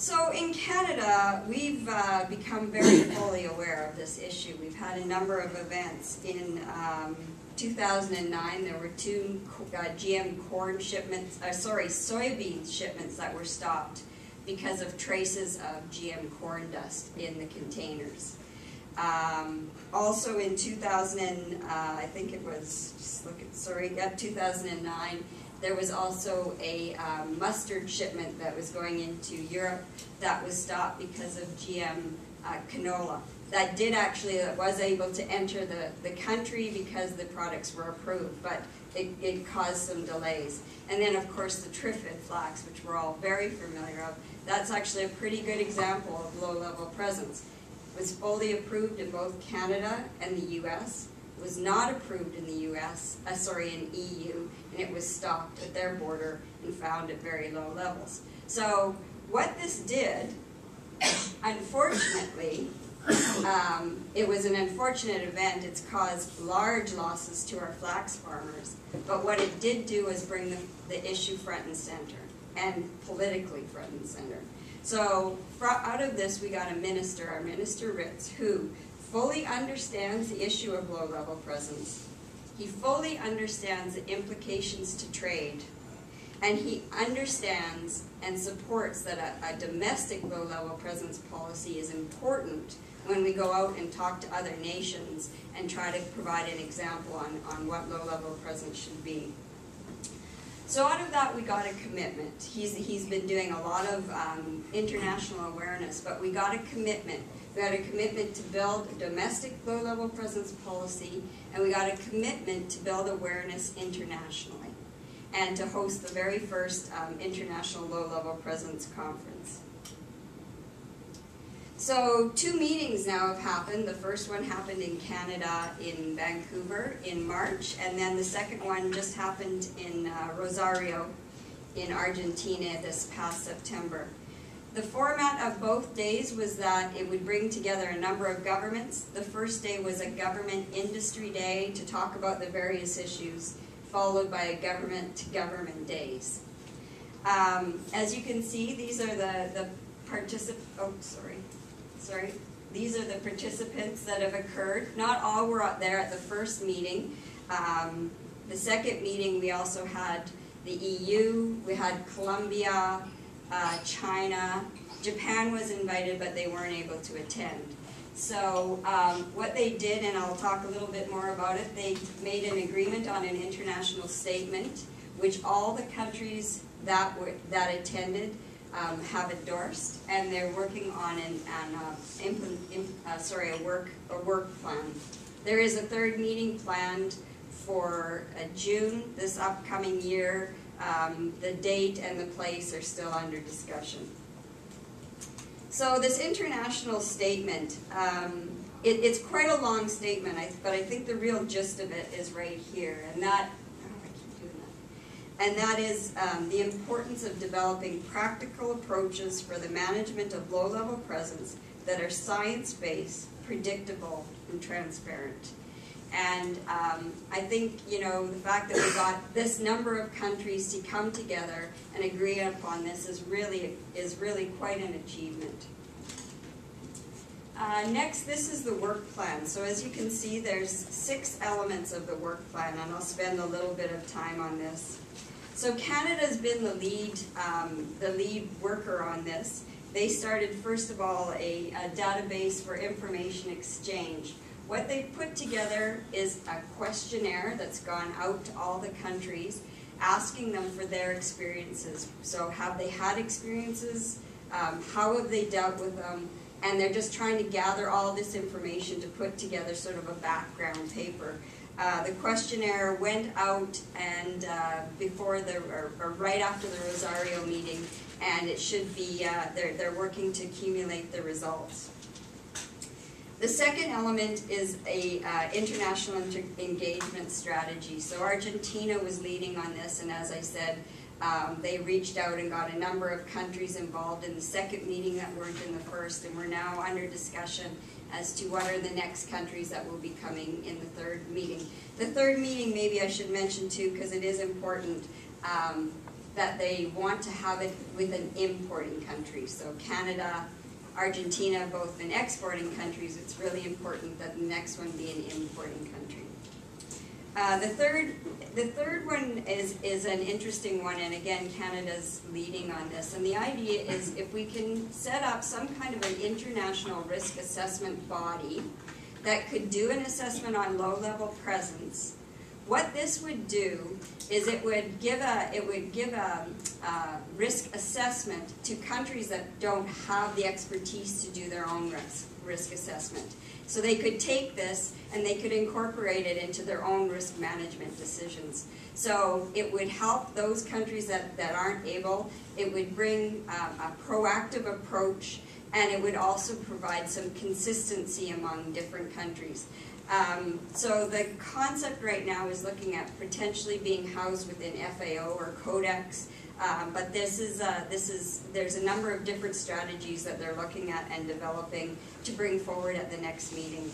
So in Canada, we've become very fully aware of this issue. We've had a number of events. In 2009, there were 2 GM corn shipments, soybean shipments that were stopped because of traces of GM corn dust in the containers. Also in 2009, there was also a mustard shipment that was going into Europe that was stopped because of GM canola. That was able to enter the country because the products were approved, but it caused some delays. And then of course the triphid flax, which we're all very familiar of, that's actually a pretty good example of low-level presence. It was fully approved in both Canada and the US. It was not approved in the US, in EU, and it was stopped at their border and found at very low levels. So what this did, unfortunately, it was an unfortunate event. It's caused large losses to our flax farmers. But what it did do was bring the issue front and center, and politically front and center. So out of this, we got a minister, our Minister Ritz, who fully understands the issue of low-level presence. He fully understands the implications to trade, and he understands and supports that a domestic low-level presence policy is important when we go out and talk to other nations and try to provide an example on what low-level presence should be. So out of that, we got a commitment. He's been doing a lot of international awareness, but we got a commitment. We got a commitment to build a domestic low-level presence policy, and we got a commitment to build awareness internationally, and to host the very first International Low-Level Presence Conference. So 2 meetings now have happened. The first one happened in Canada in Vancouver in March, and then the second one just happened in Rosario in Argentina this past September. The format of both days was that it would bring together a number of governments. The first day was a government industry day to talk about the various issues, followed by a government-to-government days. As you can see, these are the These are the participants that have occurred. Not all were out there at the first meeting. The second meeting, we also had the EU, we had Colombia, China. Japan was invited, but they weren't able to attend. So what they did, and I'll talk a little bit more about it, they made an agreement on an international statement, which all the countries that attended have endorsed, and they're working on a work plan. There is a third meeting planned for June this upcoming year. The date and the place are still under discussion. So this international statement, it's quite a long statement, but I think the real gist of it is right here, and that is the importance of developing practical approaches for the management of low-level presence that are science-based, predictable, and transparent. And I think, you know, the fact that we got this number of countries to come together and agree upon this is really quite an achievement. Next, this is the work plan. So as you can see, there's 6 elements of the work plan, and I'll spend a little bit of time on this. So Canada's been the lead worker on this. They started, first of all, a database for information exchange. What they put together is a questionnaire that's gone out to all the countries, asking them for their experiences. So have they had experiences? How have they dealt with them? And they're just trying to gather all this information to put together sort of a background paper. The questionnaire went out and right after the Rosario meeting, and it should be, they're working to accumulate the results. The second element is a international engagement strategy. So Argentina was leading on this, and as I said, they reached out and got a number of countries involved in the second meeting that weren't in the first, and we're now under discussion as to what are the next countries that will be coming in the third meeting. The third meeting, maybe I should mention too, because it is important. that they want to have it with an importing country. So Canada, Argentina, both been exporting countries. It's really important that the next one be an importing country. The third one is an interesting one, and again, Canada's leading on this. And the idea is if we can set up some kind of an international risk assessment body that could do an assessment on low-level presence, what this would do is it would give a risk assessment to countries that don't have the expertise to do their own risk assessment. So they could take this and they could incorporate it into their own risk management decisions. So it would help those countries that aren't able. It would bring a proactive approach, and it would also provide some consistency among different countries. So the concept right now is looking at potentially being housed within FAO or Codex, but there's a number of different strategies that they're looking at and developing to bring forward at the next meeting.